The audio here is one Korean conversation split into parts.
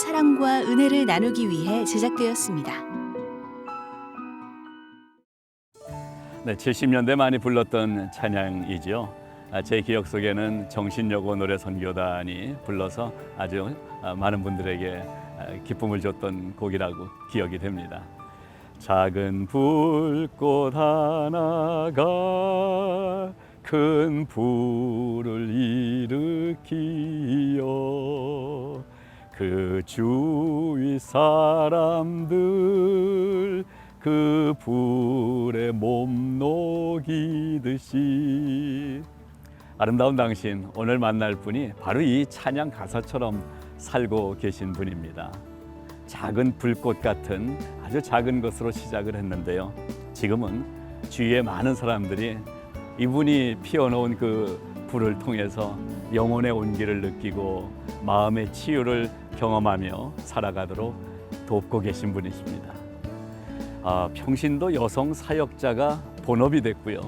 사랑과 은혜를 나누기 위해 제작되었습니다. 네, 70년대 많이 불렀던 찬양이죠. 제 기억 속에는 정신여고 노래 선교단이 불러서 아주 많은 분들에게 기쁨을 줬던 곡이라고 기억이 됩니다. 작은 불꽃 하나가 큰 불을 일으키어 그 주위 사람들 그 불에 몸 녹이듯이 아름다운 당신, 오늘 만날 분이 바로 이 찬양 가사처럼 살고 계신 분입니다. 작은 불꽃 같은 아주 작은 것으로 시작을 했는데요. 지금은 주위에 많은 사람들이 이분이 피워놓은 그 불을 통해서 영혼의 온기를 느끼고 마음의 치유를 경험하며 살아가도록 돕고 계신 분이십니다. 평신도 여성 사역자가 본업이 됐고요.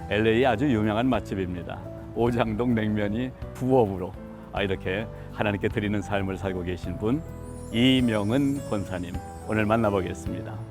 LA 아주 유명한 맛집입니다. 오장동 냉면이 부업으로 이렇게 하나님께 드리는 삶을 살고 계신 분 이명은 권사님 오늘 만나보겠습니다.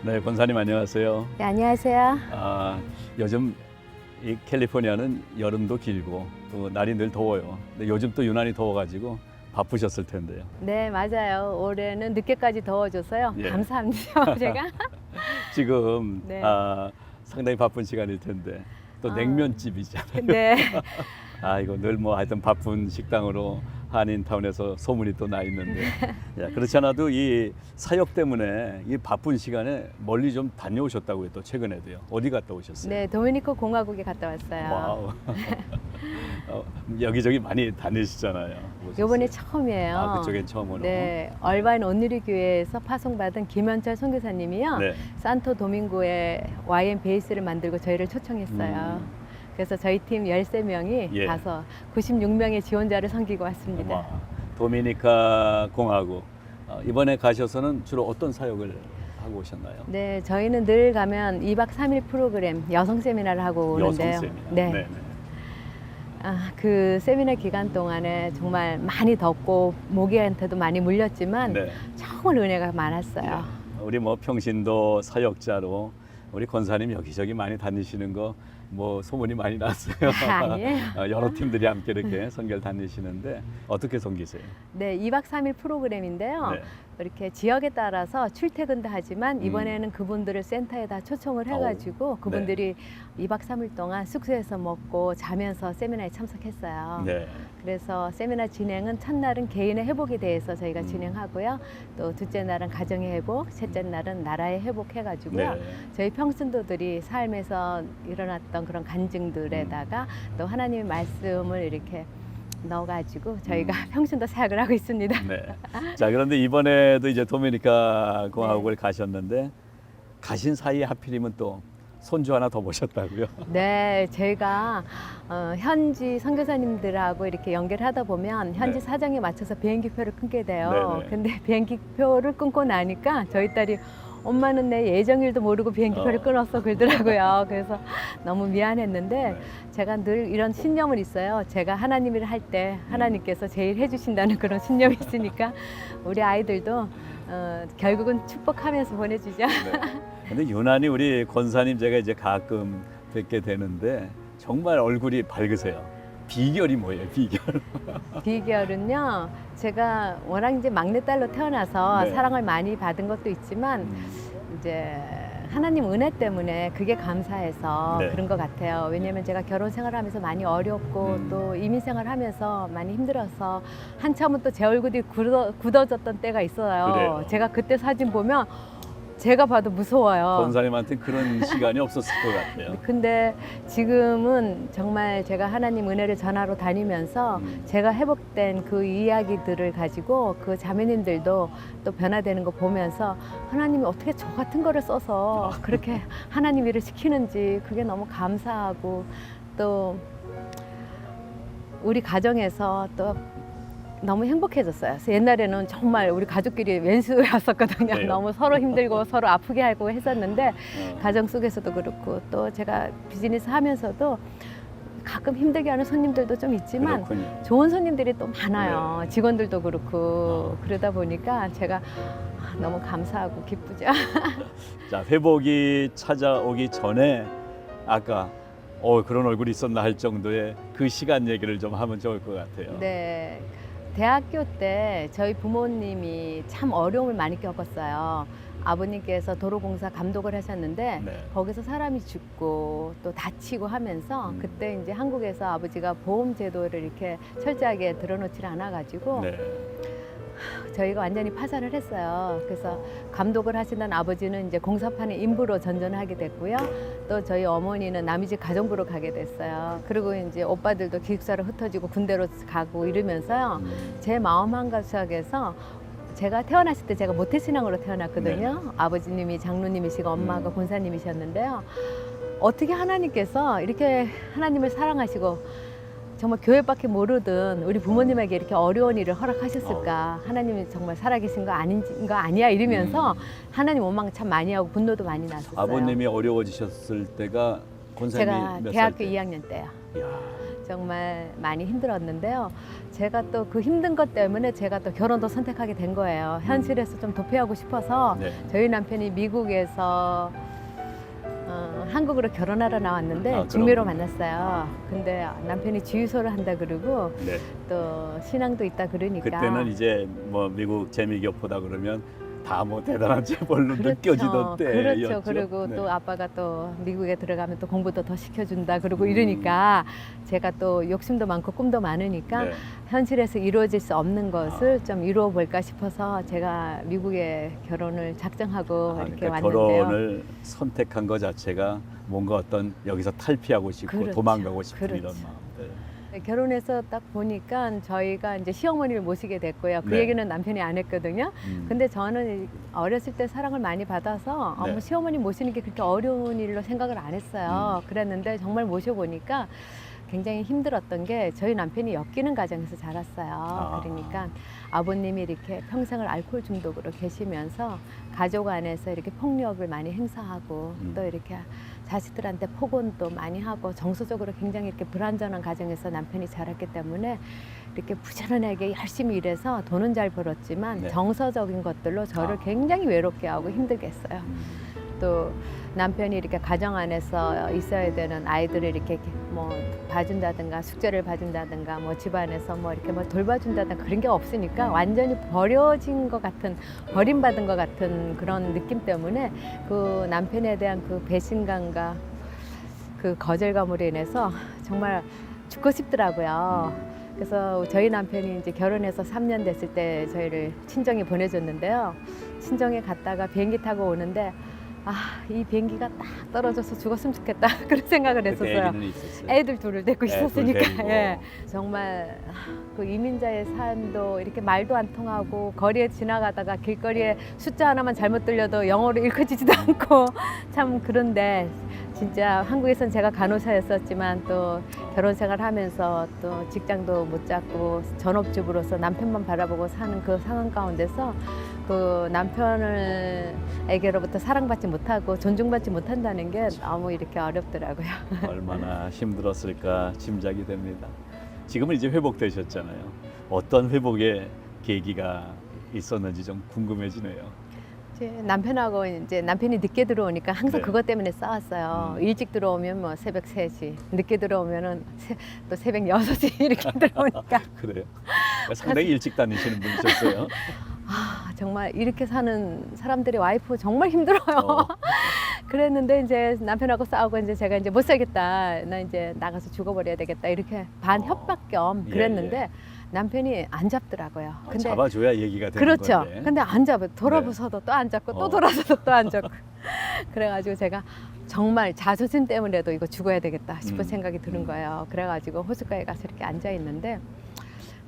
네, 권사님 안녕하세요. 네, 안녕하세요. 요즘 이 캘리포니아는 여름도 길고 또 날이 늘 더워요. 근데 요즘 또 유난히 더워가지고 바쁘셨을 텐데요. 네, 맞아요. 올해는 늦게까지 더워져서요. 예. 감사합니다. 제가. 지금 네. 상당히 바쁜 시간일 텐데 또 냉면집이잖아요. 네. 이거 늘 뭐 하여튼 바쁜 식당으로 한인타운에서 소문이 또 나 있는데 그렇지 않아도 이 사역 때문에 이 바쁜 시간에 멀리 좀 다녀오셨다고요. 또 최근에도요. 어디 갔다 오셨어요? 네, 도미니카 공화국에 갔다 왔어요. 와우. 여기저기 많이 다니시잖아요. 요번에 오셨어요? 처음이에요. 그쪽엔 처음으로. 네, 얼바인 온누리 교회에서 파송받은 김현철 선교사님이요. 네. 산토 도밍고에 YM 베이스를 만들고 저희를 초청했어요. 그래서 저희 팀 13명이 예. 가서 96명의 지원자를 섬기고 왔습니다. 와, 도미니카 공화국 이번에 가셔서는 주로 어떤 사역을 하고 오셨나요? 네, 저희는 늘 가면 2박 3일 프로그램 여성 세미나를 하고 오는데요. 여성 세미나. 네. 네네. 그 세미나 기간 동안에 정말 많이 덥고 모기한테도 많이 물렸지만 네. 정말 은혜가 많았어요. 우리 뭐 평신도 사역자로 우리 권사님 여기저기 많이 다니시는 거 뭐 소문이 많이 났어요. 아니에요. 여러 팀들이 함께 이렇게 선교를 다니시는데 어떻게 섬기세요? 네, 2박 3일 프로그램인데요. 네. 이렇게 지역에 따라서 출퇴근도 하지만 이번에는 그분들을 센터에 다 초청을 해가지고 그분들이 2박 3일 동안 숙소에서 먹고 자면서 세미나에 참석했어요. 네. 그래서 세미나 진행은 첫날은 개인의 회복에 대해서 저희가 진행하고요. 또 둘째 날은 가정의 회복, 셋째 날은 나라의 회복 해가지고요. 네. 저희 평신도들이 삶에서 일어났던 그런 간증들에다가 또 하나님의 말씀을 이렇게 넣어가지고 저희가 평신도 사역을 하고 있습니다. 네. 자, 그런데 이번에도 이제 도미니카 공화국을 가셨는데 가신 사이에 하필이면 또 손주 하나 더 모셨다고요? 네, 저희가 현지 선교사님들하고 이렇게 연결하다 보면 현지 네. 사정에 맞춰서 비행기표를 끊게 돼요. 네네. 근데 비행기표를 끊고 나니까 저희 딸이 엄마는 내 예정일도 모르고 비행기표를 끊었어 그러더라고요. 그래서 너무 미안했는데 네. 제가 늘 이런 신념을 있어요. 제가 하나님 일을 할 때 하나님께서 제일 해주신다는 그런 신념이 있으니까 우리 아이들도 결국은 축복하면서 보내주죠. 네. 근데 유난히 우리 권사님 제가 이제 가끔 뵙게 되는데 정말 얼굴이 밝으세요. 비결이 뭐예요, 비결? 비결은요, 제가 워낙 이제 막내딸로 태어나서 네. 사랑을 많이 받은 것도 있지만 이제 하나님 은혜 때문에 그게 감사해서 네. 그런 것 같아요. 왜냐하면 제가 결혼 생활하면서 많이 어렵고 또 이민 생활하면서 많이 힘들어서 한참은 또 제 얼굴이 굳어졌던 때가 있어요. 그래요. 제가 그때 사진 보면 제가 봐도 무서워요. 권사님한테 그런 시간이 없었을 것 같아요. 근데 지금은 정말 제가 하나님 은혜를 전하러 다니면서 제가 회복된 그 이야기들을 가지고 그 자매님들도 또 변화되는 거 보면서 하나님이 어떻게 저 같은 거를 써서 그렇게 하나님 일을 시키는지 그게 너무 감사하고 또 우리 가정에서 또 너무 행복해졌어요. 그래서 옛날에는 정말 우리 가족끼리 왼수였었거든요. 네. 너무 서로 힘들고 서로 아프게 하고 했었는데 가정 속에서도 그렇고 또 제가 비즈니스 하면서도 가끔 힘들게 하는 손님들도 좀 있지만 그렇군요. 좋은 손님들이 또 많아요. 네. 직원들도 그렇고 그러다 보니까 제가 너무 감사하고 기쁘죠. 자, 회복이 찾아오기 전에 아까 그런 얼굴이 있었나 할 정도의 그 시간 얘기를 좀 하면 좋을 것 같아요. 네. 대학교 때 저희 부모님이 참 어려움을 많이 겪었어요. 아버님께서 도로공사 감독을 하셨는데 네. 거기서 사람이 죽고 또 다치고 하면서 그때 이제 한국에서 아버지가 보험 제도를 이렇게 철저하게 들어놓질 않아가지고 네. 저희가 완전히 파산을 했어요. 그래서 감독을 하시던 아버지는 이제 공사판에 인부로 전전을 하게 됐고요. 또 저희 어머니는 남의 집 가정부로 가게 됐어요. 그리고 이제 오빠들도 기숙사로 흩어지고 군대로 가고 이러면서요. 제 마음 한가닥에서 제가 태어났을 때 제가 모태신앙으로 태어났거든요. 아버지님이 장로님이시고 엄마가 권사님이셨는데요. 어떻게 하나님께서 이렇게 하나님을 사랑하시고 정말 교회밖에 모르던 우리 부모님에게 이렇게 어려운 일을 허락하셨을까? 하나님이 정말 살아계신 거 아니야 이러면서 하나님 원망 참 많이 하고 분노도 많이 났었어요. 아버님이 어려워지셨을 때가 권사님이 제가 몇 대학교 살 때? 2학년 때요. 이야, 정말 많이 힘들었는데요. 제가 또 그 힘든 것 때문에 제가 또 결혼도 선택하게 된 거예요. 현실에서 좀 도피하고 싶어서 네. 저희 남편이 미국에서 한국으로 결혼하러 나왔는데 중매로 만났어요. 근데 남편이 주유소를 한다 그러고 네. 또 신앙도 있다 그러니까 그때는 이제 뭐 미국 재미교포다 그러면 다 뭐 대단한 재벌로 느껴지던 때였죠. 그렇죠. 그리고 네. 또 아빠가 또 미국에 들어가면 또 공부도 더 시켜준다 그러고 이러니까 제가 또 욕심도 많고 꿈도 많으니까 네. 현실에서 이루어질 수 없는 것을 좀 이루어 볼까 싶어서 제가 미국에 결혼을 작정하고 이렇게 그러니까 왔는데요. 결혼을 선택한 것 자체가 뭔가 어떤 여기서 탈피하고 싶고 그렇죠. 도망가고 싶은 그렇죠. 이런 마음들. 네, 결혼해서 딱 보니까 저희가 이제 시어머니를 모시게 됐고요. 그 네. 얘기는 남편이 안 했거든요. 근데 저는 어렸을 때 사랑을 많이 받아서 네. 시어머니 모시는 게 그렇게 어려운 일로 생각을 안 했어요. 그랬는데 정말 모셔보니까 굉장히 힘들었던 게 저희 남편이 엮이는 가정에서 자랐어요. 그러니까 아버님이 이렇게 평생을 알코올 중독으로 계시면서 가족 안에서 이렇게 폭력을 많이 행사하고 또 이렇게 자식들한테 폭언도 많이 하고 정서적으로 굉장히 이렇게 불안전한 가정에서 남편이 자랐기 때문에 이렇게 부지런하게 열심히 일해서 돈은 잘 벌었지만 네. 정서적인 것들로 저를 굉장히 외롭게 하고 힘들게 했어요. 또 남편이 이렇게 가정 안에서 있어야 되는 아이들을 이렇게 뭐 봐준다든가 숙제를 봐준다든가 뭐 집안에서 뭐 이렇게 뭐 돌봐준다든가 그런 게 없으니까 완전히 버려진 것 같은 버림받은 것 같은 그런 느낌 때문에 그 남편에 대한 그 배신감과 그 거절감으로 인해서 정말 죽고 싶더라고요. 그래서 저희 남편이 이제 결혼해서 3년 됐을 때 저희를 친정에 보내줬는데요. 친정에 갔다가 비행기 타고 오는데 이 비행기가 딱 떨어져서 죽었으면 좋겠다 그런 생각을 했었어요. 애기는 있었어요. 애들 둘을 데리고 애들 있었으니까. 데리고. 예. 정말 그 이민자의 삶도 이렇게 말도 안 통하고 거리에 지나가다가 길거리에 숫자 하나만 잘못 들려도 영어로 읽혀지지도 않고 참 그런데 진짜 한국에선 제가 간호사였었지만 또 결혼 생활하면서 또 직장도 못 잡고 전업주부로서 남편만 바라보고 사는 그 상황 가운데서 그 남편에게로부터 사랑받지 못하고 존중받지 못한다는 게 너무 이렇게 어렵더라고요. 얼마나 힘들었을까 짐작이 됩니다. 지금은 이제 회복되셨잖아요. 어떤 회복의 계기가 있었는지 좀 궁금해지네요. 이제 남편하고 이제 남편이 늦게 들어오니까 항상 네. 그것 때문에 싸웠어요. 일찍 들어오면 뭐 새벽 3시, 늦게 들어오면은 또 새벽 6시 이렇게 들어오니까 그래요? 상당히 일찍 다니시는 분이셨어요. 정말 이렇게 사는 사람들이 와이프 정말 힘들어요. 그랬는데 이제 남편하고 싸우고 이제 제가 이제 못 살겠다. 나 이제 나가서 죽어버려야 되겠다. 이렇게 반 협박 겸 그랬는데 예. 남편이 안 잡더라고요. 근데 잡아줘야 얘기가 되는 그렇죠. 건데. 근데 안 잡아요. 돌아서도 또 안 잡고 또 돌아서도 또 안 잡고. 그래가지고 제가 정말 자존심 때문에도 이거 죽어야 되겠다 싶은 생각이 드는 거예요. 그래가지고 호숫가에 가서 이렇게 앉아 있는데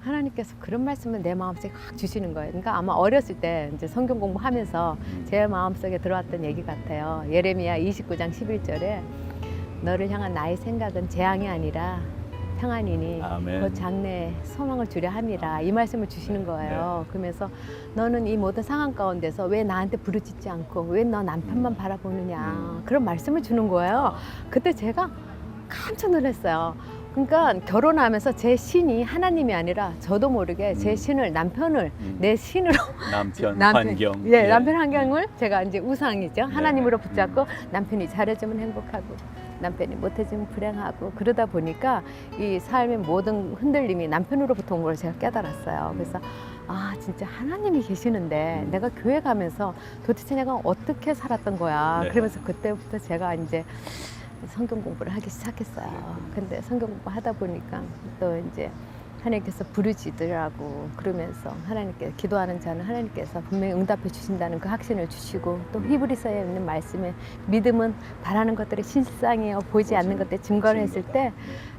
하나님께서 그런 말씀을 내 마음속에 확 주시는 거예요. 그러니까 아마 어렸을 때 이제 성경 공부하면서 제 마음속에 들어왔던 얘기 같아요. 예레미야 29장 11절에 너를 향한 나의 생각은 재앙이 아니라 평안이니 아멘. 곧 장래에 소망을 주려 함이라 이 말씀을 주시는 거예요. 그러면서 너는 이 모든 상황 가운데서 왜 나한테 부르짖지 않고 왜 너 남편만 바라보느냐 그런 말씀을 주는 거예요. 그때 제가 깜짝 놀랐어요. 그러니까 결혼하면서 제 신이 하나님이 아니라 저도 모르게 제 신을 남편을 내 신으로 남편, 남편, 환경. 예, 남편 환경을 제가 이제 우상이죠. 하나님으로 네. 붙잡고 남편이 잘해주면 행복하고 남편이 못해주면 불행하고 그러다 보니까 이 삶의 모든 흔들림이 남편으로부터 온 걸 제가 깨달았어요. 그래서 아 진짜 하나님이 계시는데 내가 교회 가면서 도대체 내가 어떻게 살았던 거야. 네. 그러면서 그때부터 제가 이제 성경 공부를 하기 시작했어요. 근데 성경 공부 하다 보니까 또 이제 하나님께서 부르짖으라고 그러면서 하나님께 기도하는 자는 하나님께서 분명히 응답해 주신다는 그 확신을 주시고 또 히브리서에 있는 말씀에 믿음은 바라는 것들의 실상이요 보이지 않는 것들의 증거를 했을 때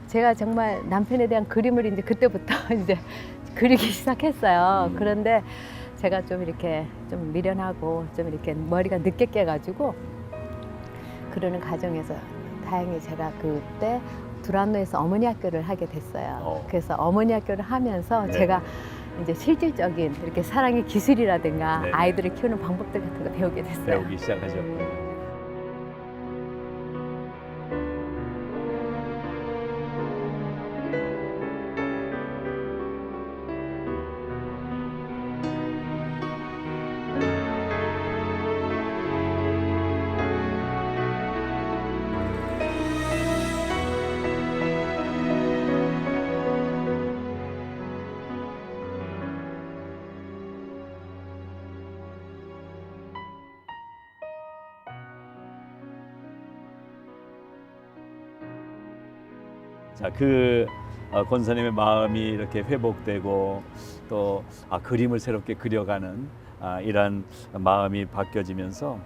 제가 정말 남편에 대한 그림을 이제 그때부터 이제 그리기 시작했어요. 그런데 제가 좀 이렇게 좀 미련하고 좀 이렇게 머리가 늦게 깨가지고 그러는 과정에서 다행히 제가 그때 두란노에서 어머니 학교를 하게 됐어요. 그래서 어머니 학교를 하면서 네. 제가 이제 실질적인 이렇게 사랑의 기술이라든가 네. 아이들을 키우는 방법들 같은 거 배우게 됐어요. 배우기 시작하셨고. 자, 권사님의 마음이 이렇게 회복되고 또 그림을 새롭게 그려가는 이런 마음이 바뀌어지면서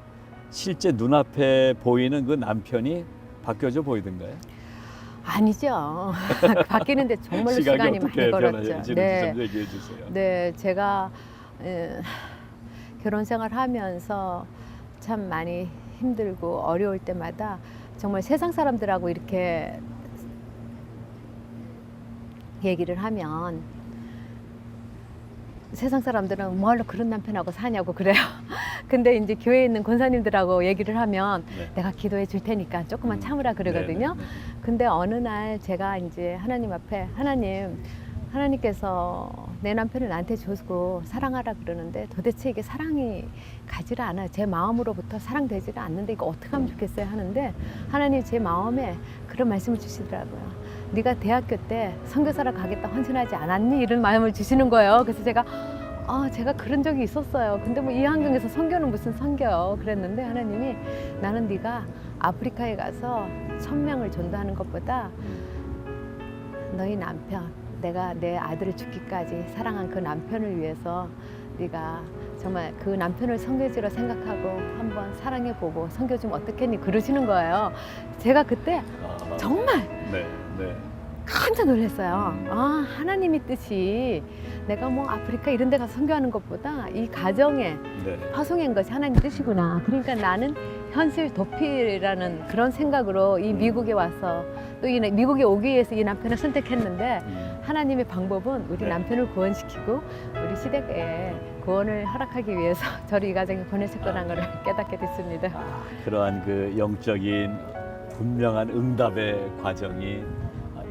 실제 눈앞에 보이는 그 남편이 바뀌어져 보이던가요? 아니죠. 바뀌는데 정말로 시각이 시간이 어떻게 많이 걸렸죠. 변화되는지 네. 좀 얘기해 주세요. 네, 제가 결혼 생활하면서 참 많이 힘들고 어려울 때마다 정말 세상 사람들하고 이렇게 얘기를 하면 세상 사람들은 뭐하러 그런 남편하고 사냐고 그래요. 근데 이제 교회에 있는 권사님들하고 얘기를 하면 네. 내가 기도해 줄 테니까 조금만 참으라 그러거든요. 네. 근데 어느 날 제가 이제 하나님 앞에 하나님께서 내 남편을 나한테 주고 사랑하라 그러는데 도대체 이게 사랑이 가지를 않아요. 제 마음으로부터 사랑되지가 않는데 이거 어떻게 하면 좋겠어요 하는데 하나님 제 마음에 그런 말씀을 주시더라고요. 네가 대학교 때 선교사로 가겠다 헌신하지 않았니? 이런 마음을 주시는 거예요. 그래서 제가 그런 적이 있었어요. 근데 뭐 이 환경에서 선교는 무슨 선교요? 그랬는데 하나님이 나는 네가 아프리카에 가서 1000명을 전도하는 것보다 너희 남편, 내가 내 아들을 죽기까지 사랑한 그 남편을 위해서 네가 정말 그 남편을 선교지로 생각하고 한번 사랑해보고 선교주면 어떻겠니? 그러시는 거예요. 제가 그때 정말 네. 깜짝 놀랐어요. 하나님의 뜻이 내가 뭐 아프리카 이런 데 가서 선교하는 것보다 이 가정에 네. 파송한 것이 하나님 뜻이구나. 그러니까 나는 현실 도피라는 그런 생각으로 이 미국에 와서 또 이 미국에 오기 위해서 이 남편을 선택했는데 하나님의 방법은 우리 네. 남편을 구원시키고 우리 시대에 구원을 허락하기 위해서 저를 이 가정에 보내셨구나 걸 깨닫게 됐습니다. 그러한 그 영적인 분명한 응답의 과정이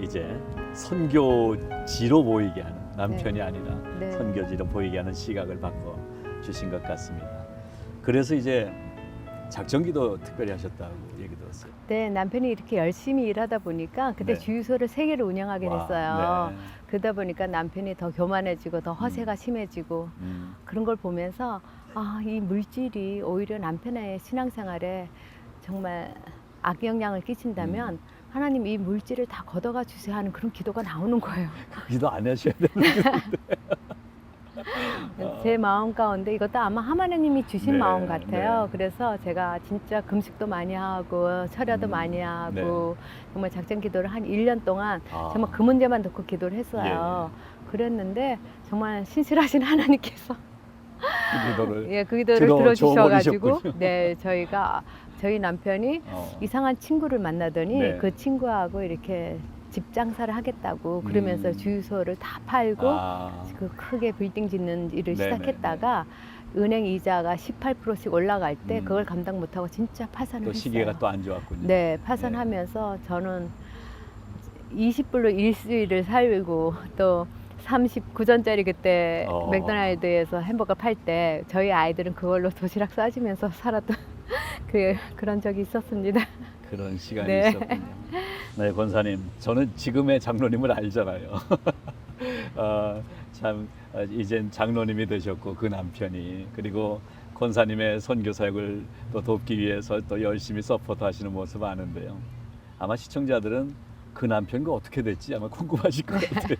이제 선교지로 보이게 하는 남편이 아니라 네. 선교지로 보이게 하는 시각을 바꿔 주신 것 같습니다. 그래서 이제 작전기도 특별히 하셨다고 얘기 들었어요. 네, 남편이 이렇게 열심히 일하다 보니까 그때 네. 주유소를 3개를 운영하게 됐어요. 네. 그러다 보니까 남편이 더 교만해지고 더 허세가 심해지고 그런 걸 보면서 이 물질이 오히려 남편의 신앙생활에 정말 악영향을 끼친다면 하나님 이 물질을 다 걷어가 주세요 하는 그런 기도가 나오는 거예요. 기도 안 하셔야 되는데. 제 마음 가운데 이것도 아마 하나님이 주신 네, 마음 같아요. 네. 그래서 제가 진짜 금식도 많이 하고 철야도 많이 하고 정말 작전 기도를 한 1년 동안 아. 정말 그 문제만 놓고 기도를 했어요. 그랬는데 정말 신실하신 하나님께서 그 기도를 예, 그 기도를 들어주셔가지고 줘버리셨군요. 네, 저희 남편이 이상한 친구를 만나더니 네. 그 친구하고 이렇게 집 장사를 하겠다고 그러면서 주유소를 다 팔고 그 크게 빌딩 짓는 일을 네네네. 시작했다가 은행 이자가 18%씩 올라갈 때 그걸 감당 못하고 진짜 파산을 또 했어요. 시기가 또 안 좋았군요. 네, 파산하면서 저는 20불로 일주일을 살고 또 39전짜리 그때 맥도날드에서 햄버거 팔 때 저희 아이들은 그걸로 도시락 싸주면서 살았던 그런 적이 있었습니다. 그런 시간이 네. 있었군요. 네, 권사님, 저는 지금의 장로님을 알잖아요. 이젠 장로님이 되셨고 그 남편이 그리고 권사님의 선교 사역을 또 돕기 위해서 또 열심히 서포트하시는 모습 아는데요. 아마 시청자들은 그 남편과 어떻게 됐지 아마 궁금하실 것 같아요.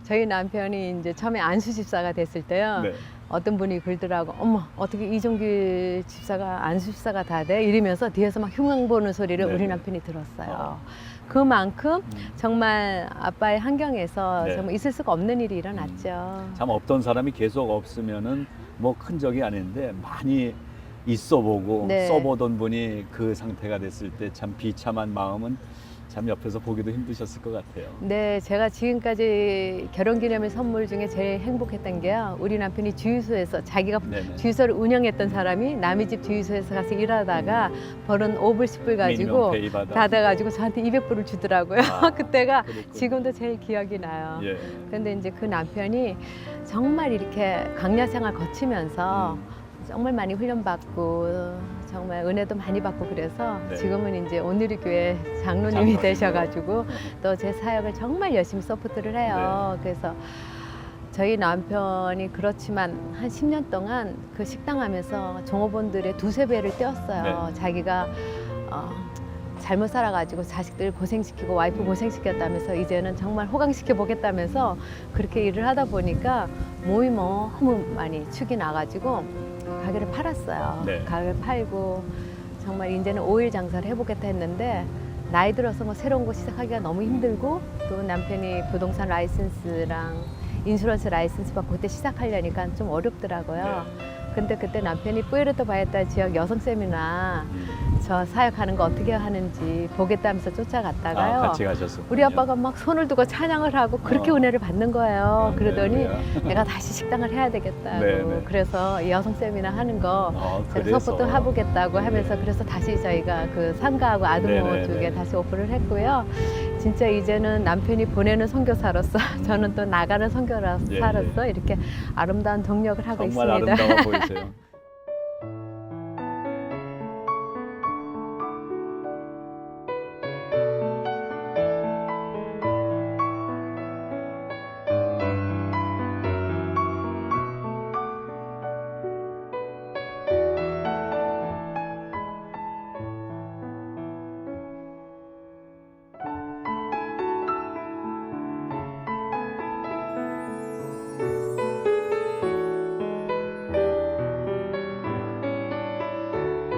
저희 남편이 이제 처음에 안수 집사가 됐을 때요. 네. 어떤 분이 그러더라고, 어머 어떻게 이종규 집사가 안수 집사가 다 돼? 이러면서 뒤에서 막 흉흉 보는 소리를 네네. 우리 남편이 들었어요. 그만큼 정말 아빠의 환경에서 네. 정말 있을 수가 없는 일이 일어났죠. 참 없던 사람이 계속 없으면은 뭐 큰 적이 아닌데 많이 있어보고 네. 써보던 분이 그 상태가 됐을 때 참 비참한 마음은 참 옆에서 보기도 힘드셨을 것 같아요. 네, 제가 지금까지 결혼기념일 선물 중에 제일 행복했던 게요. 우리 남편이 주유소에서 자기가 네네. 주유소를 운영했던 사람이 남의 집 주유소에서 가서 일하다가 벌은 5불, 10불 가지고 미니멈 페이 받아. 다 돼가지고 저한테 200불을 주더라고요. 아, 그때가 그랬군요. 지금도 제일 기억이 나요. 예. 근데 이제 그 남편이 정말 이렇게 강야 생활 거치면서 정말 많이 훈련받고 정말 은혜도 많이 받고 그래서 네. 지금은 이제 온누리교회 장로님이 장로님으로. 되셔가지고 또 제 사역을 정말 열심히 서포트를 해요. 네. 그래서 저희 남편이 그렇지만 한 10년 동안 그 식당 하면서 종업원들의 두세 배를 떼었어요. 네. 자기가 잘못 살아가지고 자식들 고생시키고 와이프 고생시켰다면서 이제는 정말 호강시켜 보겠다면서 그렇게 일을 하다 보니까 몸이 너무 많이 축이 나가지고 가게를 팔았어요. 네. 가게를 팔고 정말 이제는 오일 장사를 해보겠다 했는데 나이 들어서 뭐 새로운 거 시작하기가 너무 힘들고 또 남편이 부동산 라이센스랑 인슈런스 라이센스 받고 그때 시작하려니까 좀 어렵더라고요. 근데 그때 남편이 뿌에르토 바에타 지역 여성 세미나 저 사역하는 거 어떻게 하는지 보겠다면서 쫓아갔다가요. 같이 가셨어요. 우리 아빠가 막 손을 두고 찬양을 하고 그렇게 은혜를 받는 거예요. 그러더니 내가 다시 식당을 해야 되겠다고. 네네. 그래서 이 여성 세미나 하는 거 제가 그래서. 서포트 해보겠다고 하면서 그래서 다시 저희가 그 상가하고 아드모 네네네. 쪽에 다시 오픈을 했고요. 진짜 이제는 남편이 보내는 선교사로서 저는 또 나가는 선교사로서 이렇게 아름다운 동력을 하고 정말 있습니다. 아름다워 보이세요.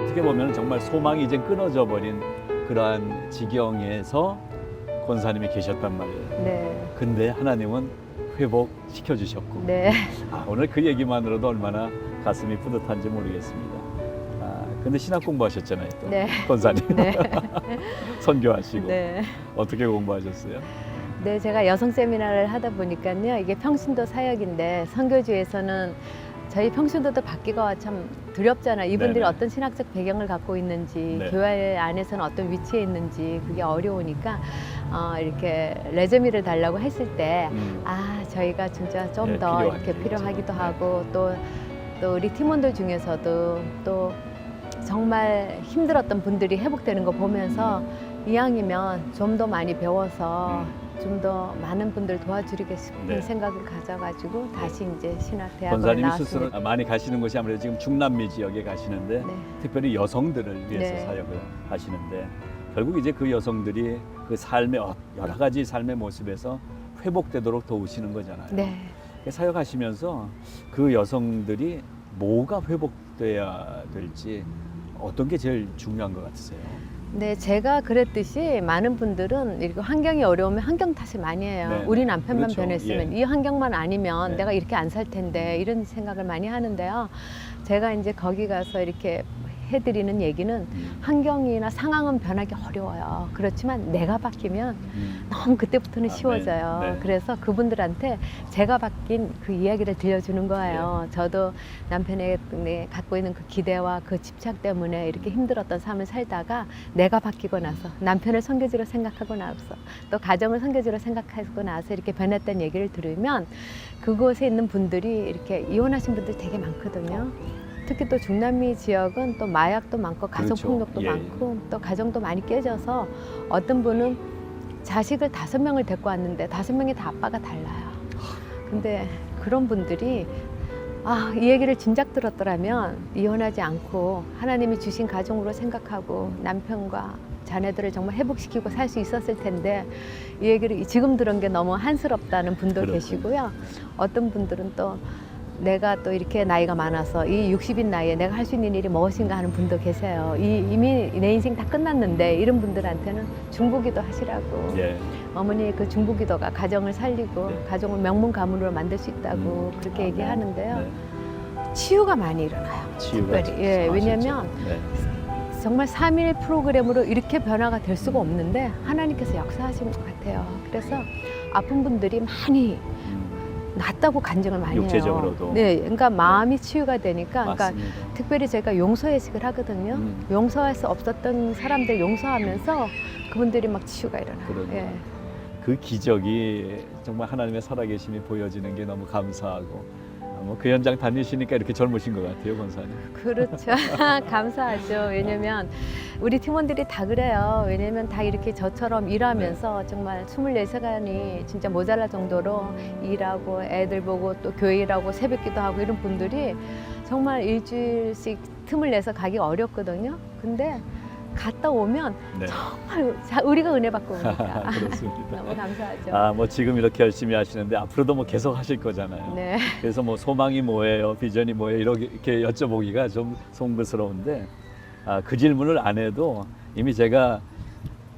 어떻게 보면 정말 소망이 이제 끊어져 버린 그러한 지경에서 권사님이 계셨단 말이에요. 네, 근데 하나님은 회복시켜 주셨고 네. 오늘 그 얘기만으로도 얼마나 가슴이 뿌듯한지 모르겠습니다. 근데 신학 공부하셨잖아요, 또 네. 권사님. 네. 선교하시고 네. 어떻게 공부하셨어요? 네, 제가 여성 세미나를 하다 보니까요. 이게 평신도 사역인데 선교주에서는 저희 평신도도 받기가 참 두렵잖아요. 이분들이 네네. 어떤 신학적 배경을 갖고 있는지, 네. 교회 안에서는 어떤 위치에 있는지 그게 어려우니까 이렇게 레즈미를 달라고 했을 때 저희가 진짜 좀 네, 더 이렇게 필요하죠. 필요하기도 네. 하고 또 우리 팀원들 중에서도 또 정말 힘들었던 분들이 회복되는 거 보면서 이왕이면 좀 더 많이 배워서 좀 더 많은 분들 도와주리겠 싶은 네. 생각을 가져가지고 다시 이제 신학대학을 권사님이 나왔습니다. 스스로 많이 가시는 곳이 아무래도 지금 중남미 지역에 가시는데 네. 특별히 여성들을 위해서 네. 사역을 하시는데 결국 이제 그 여성들이 그 삶의 여러 가지 삶의 모습에서 회복되도록 도우시는 거잖아요. 네. 사역하시면서 그 여성들이 뭐가 회복돼야 될지 어떤 게 제일 중요한 것 같으세요? 네, 제가 그랬듯이 많은 분들은 이렇게 환경이 어려우면 환경 탓을 많이 해요. 네. 우리 남편만 그렇죠. 변했으면 예. 이 환경만 아니면 네. 내가 이렇게 안 살 텐데 이런 생각을 많이 하는데요. 제가 이제 거기 가서 이렇게 해드리는 얘기는 환경이나 상황은 변하기 어려워요. 그렇지만 내가 바뀌면 너무 그때부터는 아, 쉬워져요. 네, 네. 그래서 그분들한테 제가 바뀐 그 이야기를 들려주는 거예요. 저도 남편이 갖고 있는 그 기대와 그 집착 때문에 이렇게 힘들었던 삶을 살다가 내가 바뀌고 나서 남편을 선교지로 생각하고 나서 또 가정을 선교지로 생각하고 나서 이렇게 변했다는 얘기를 들으면 그곳에 있는 분들이 이렇게 이혼하신 분들 되게 많거든요. 특히 또 중남미 지역은 또 마약도 많고 가정폭력도 그렇죠. 예, 많고 또 가정도 많이 깨져서 어떤 분은 자식을 5명을 데리고 왔는데 5명이 다 아빠가 달라요. 근데 그런 분들이 이 얘기를 진작 들었더라면 이혼하지 않고 하나님이 주신 가정으로 생각하고 남편과 자녀들을 정말 회복시키고 살 수 있었을 텐데 이 얘기를 지금 들은 게 너무 한스럽다는 분도 그렇군요. 계시고요. 어떤 분들은 또 내가 또 이렇게 나이가 많아서 이 60인 나이에 내가 할 수 있는 일이 무엇인가 하는 분도 계세요. 이미 내 인생 다 끝났는데 이런 분들한테는 중보기도 하시라고. 예. 어머니의 그 중보기도가 가정을 살리고 네. 가정을 명문 가문으로 만들 수 있다고 그렇게 아, 얘기하는데요. 네. 치유가 많이 일어나요. 치유가 특별히. 예, 아, 왜냐면 진짜. 네. 정말 3일 프로그램으로 이렇게 변화가 될 수가 없는데 하나님께서 역사하시는 것 같아요. 그래서 아픈 분들이 많이 낫다고 간증을 많이 육체적으로도. 해요. 네, 그러니까 마음이 치유가 되니까, 그러니까 맞습니다. 특별히 제가 용서 예식을 하거든요. 용서할 수 없었던 사람들 용서하면서 그분들이 막 치유가 일어나요. 그러네요. 예. 그 기적이 정말 하나님의 살아계심이 보여지는 게 너무 감사하고 그 현장 다니시니까 이렇게 젊으신 것 같아요, 권사님. 그렇죠. 감사하죠. 왜냐면 우리 팀원들이 다 그래요. 왜냐면 다 이렇게 저처럼 일하면서 정말 24시간이 진짜 모자랄 정도로 일하고 애들 보고 또 교회 일하고 새벽 기도하고 이런 분들이 정말 일주일씩 틈을 내서 가기 어렵거든요. 근데 갔다 오면 네. 정말 우리가 은혜 받고 옵니다. 그렇습니다. 너무 감사하죠. 뭐 지금 이렇게 열심히 하시는데 앞으로도 뭐 계속 하실 거잖아요. 네. 그래서 뭐 소망이 뭐예요, 비전이 뭐예요 이렇게 여쭤보기가 좀 송구스러운데 그 질문을 안 해도 이미 제가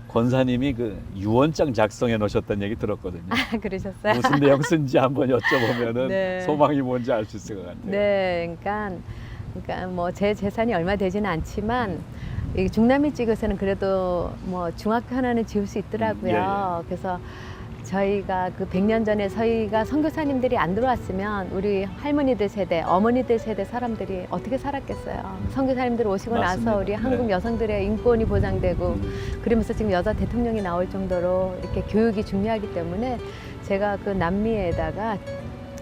권사님이 그 유언장 작성해 놓으셨다는 얘기 들었거든요. 그러셨어요? 무슨 내용 쓴지 한번 여쭤보면은 네. 소망이 뭔지 알 수 있을 것 같아요. 네, 그러니까 뭐 제 재산이 얼마 되지는 않지만 이 중남미 쪽에서는 그래도 뭐 중학교 하나는 지을 수 있더라고요. 그래서 저희가 그 100년 전에 저희가 선교사님들이 안 들어왔으면 우리 할머니들 세대, 어머니들 세대 사람들이 어떻게 살았겠어요. 선교사님들 오시고 맞습니다. 나서 우리 한국 네. 여성들의 인권이 보장되고 그러면서 지금 여자 대통령이 나올 정도로 이렇게 교육이 중요하기 때문에 제가 그 남미에다가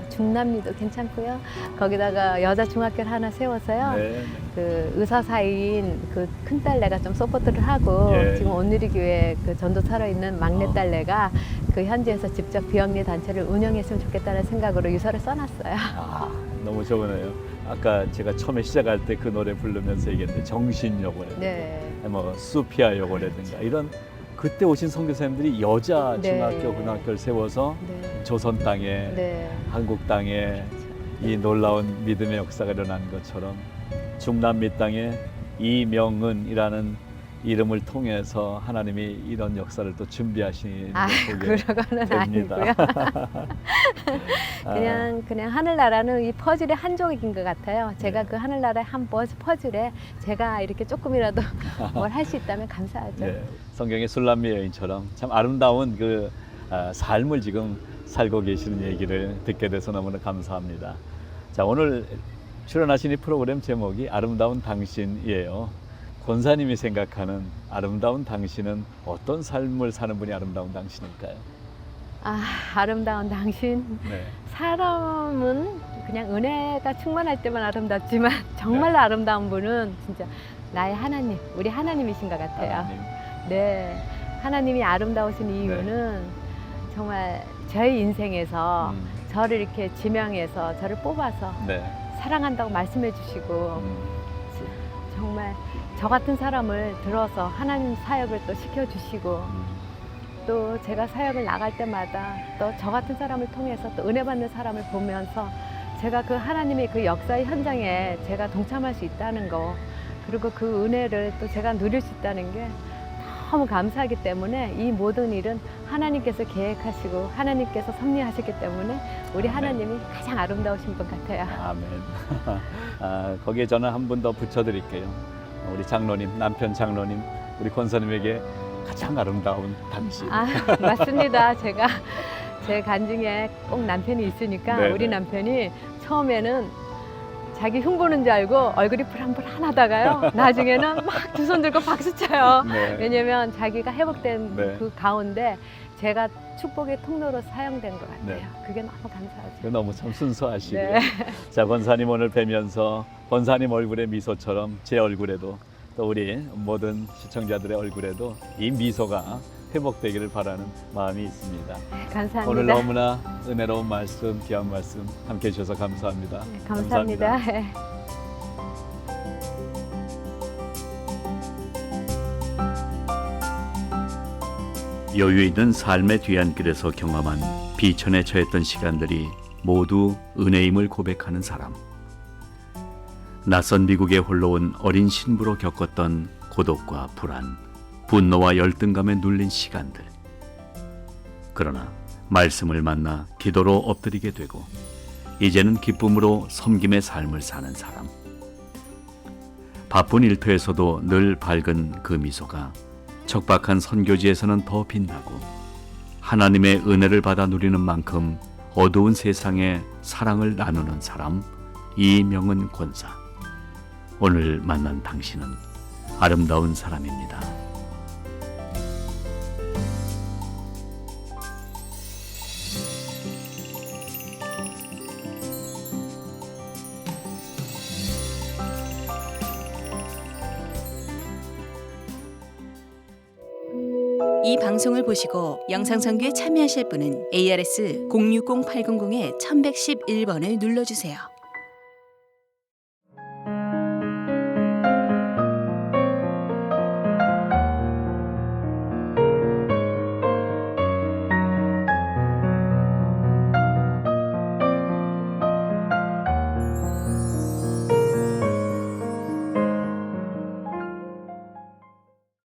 중남미도 괜찮고요. 거기다가 여자 중학교를 하나 세워서요. 네. 그 의사 사이인 그 큰딸내가 좀 서포트를 하고 예. 지금 온누리교회 그 전도사로 있는 막내딸내가 그 현지에서 직접 비영리 단체를 운영했으면 좋겠다는 생각으로 유서를 써놨어요. 너무 좋으네요. 아까 제가 처음에 시작할 때 그 노래 부르면서 얘기했는데 정신여고라든가 네. 뭐 수피아 여고라든가 이런 그때 오신 선교사님들이 여자 네. 중학교 고등학교를 세워서 네. 조선 땅에 네. 한국 땅에 이 놀라운 믿음의 역사가 일어난 것처럼 중남미 땅에 이명은이라는 이름을 통해서 하나님이 이런 역사를 또 준비하시는 보게 그러고는 됩니다. 아니고요. 그냥 하늘나라는 이 퍼즐의 한 조각인 것 같아요. 제가 네. 그 하늘나라의 한 퍼즐에 제가 이렇게 조금이라도 뭘 할 수 있다면 감사하죠. 네, 성경의 술람미 여인처럼 참 아름다운 그 삶을 지금 살고 계시는 얘기를 듣게 돼서 너무나 감사합니다. 자, 오늘 출연하신 이 프로그램 제목이 아름다운 당신이에요. 권사님이 생각하는 아름다운 당신은 어떤 삶을 사는 분이 아름다운 당신일까요? 아름다운 당신. 네. 사람은 그냥 은혜가 충만할 때만 아름답지만 정말로 아름다운 분은 진짜 나의 하나님, 우리 하나님이신 것 같아요. 하나님. 네, 하나님이 아름다우신 이유는 정말 저희 인생에서 음. 저를 이렇게 지명해서 저를 뽑아서 네. 사랑한다고 말씀해 주시고 음. 정말 저 같은 사람을 들어서 하나님 사역을 또 시켜주시고 음. 또 제가 사역을 나갈 때마다 또 저 같은 사람을 통해서 또 은혜 받는 사람을 보면서 제가 그 하나님의 그 역사의 현장에 제가 동참할 수 있다는 거, 그리고 그 은혜를 또 제가 누릴 수 있다는 게 너무 감사하기 때문에 이 모든 일은 하나님께서 계획하시고 하나님께서 섭리하셨기 때문에 우리 하나님이 가장 아름다우신 것 같아요. 아멘. 거기에 저는 한 분 더 붙여드릴게요. 우리 장로님, 남편 장로님, 우리 권사님에게 가장 아름다운 당신. 아, 맞습니다. 제가 제 간증에 꼭 남편이 있으니까 네네. 우리 남편이 처음에는 자기 흉보는 줄 알고 얼굴이 불안불안하다가요. 나중에는 막 두 손 들고 박수 쳐요. 네. 왜냐면 자기가 회복된 네. 그 가운데 제가 축복의 통로로 사용된 것 같아요. 네. 그게 너무 감사하죠. 너무 참 순수하시고요. 네. 자, 권사님 오늘 뵈면서 권사님 얼굴의 미소처럼 제 얼굴에도 또 우리 모든 시청자들의 얼굴에도 이 미소가 회복되기를 바라는 마음이 있습니다. 감사합니다. 오늘 너무나 은혜로운 말씀, 귀한 말씀 함께 해주셔서 감사합니다. 네, 감사합니다. 여유 있는 삶의 뒤안길에서 경험한 비천에 처했던 시간들이 모두 은혜임을 고백하는 사람. 낯선 미국에 홀로 온 어린 신부로 겪었던 고독과 불안, 분노와 열등감에 눌린 시간들. 그러나 말씀을 만나 기도로 엎드리게 되고 이제는 기쁨으로 섬김의 삶을 사는 사람. 바쁜 일터에서도 늘 밝은 그 미소가 척박한 선교지에서는 더 빛나고 하나님의 은혜를 받아 누리는 만큼 어두운 세상에 사랑을 나누는 사람, 이명은 권사. 오늘 만난 당신은 아름다운 사람입니다. 이 방송을 보시고 영상 선교에 참여하실 분은 ARS 060-800-1111번을 눌러주세요.